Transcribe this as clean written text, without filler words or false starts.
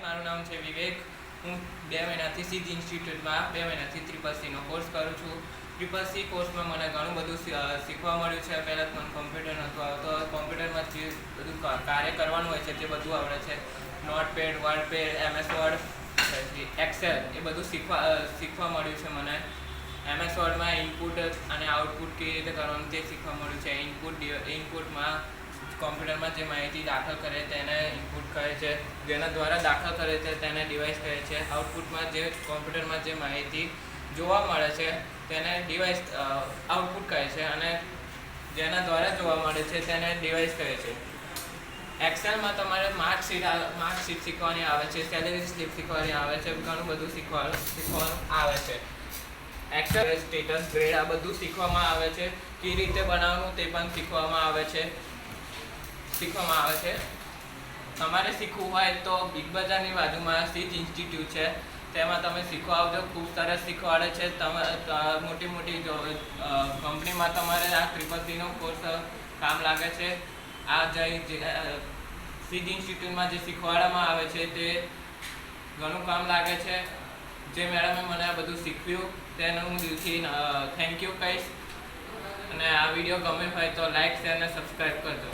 મારું નામ છે વિવેક. હું 2 મહિનાથી સિદ્ધ ઇન્સ્ટિટ્યૂટમાં 2 મહિનાથી CCC કોર્સ કરું છું. CCC કોર્સમાં મને ઘણું બધું શીખવા મળ્યું છે. પહેલાં મને કોમ્પ્યુટર નહોતું આવતો. કોમ્પ્યુટરમાં જે બધું કાર્ય કરવાનું હોય છે તે બધું આવડે છે. નોટપેડ, વર્ડપેડ, MS વર્ડ, પછી એક્સેલ એ બધું શીખવા મળ્યું છે મને. MS વર્ડમાં ઇનપુટ અને આઉટપુટ કેવી રીતે કરવાનું તે શીખવા મળ્યું છે. ઇનપુટમાં કોમ્પ્યુટરમાં જે માહિતી દાખલ કરે તેને ઇનપુટ કહે છે. જેના દ્વારા દાખલ કરે છે તેને ડિવાઇસ કહે છે. આઉટપુટમાં જે કોમ્પ્યુટરમાં જે માહિતી જોવા મળે છે તેને ડિવાઇસ આઉટપુટ કહે છે અને જેના દ્વારા જોવા મળે છે તેને ડિવાઇસ કહે છે. એક્સેલમાં તમારે માર્કશીટ શીખવાની આવે છે, સેલેરી સ્લિપ શીખવાની આવે છે, ઘણું બધું શીખવાનું આવે છે. એક્સેલ સ્ટેટસ ગ્રેડ આ બધું શીખવામાં આવે છે. કેવી રીતે બનાવવાનું તે પણ શીખવામાં આવે છે. તમારે શીખવું હોય તો બિગ બજારની બાજુમાં સિદ્ધ ઇન્સ્ટિટ્યૂટ છે, તેમાં તમે શીખવા આવજો. ખૂબ સરસ શીખવાડે છે. મોટી કંપનીમાં તમારે આ CCCનો કોર્સ કામ લાગે છે. આ સિદ્ધ ઇન્સ્ટિટ્યૂટમાં જે શીખવાડવામાં આવે છે તે ઘણું કામ લાગે છે. જે મેડમે મને આ બધું શીખવ્યું તેનું હું દિલથી થેન્ક યુ કહીશ. અને આ વિડીયો ગમે હોય તો લાઈક, શેર અને સબસ્ક્રાઈબ કરજો.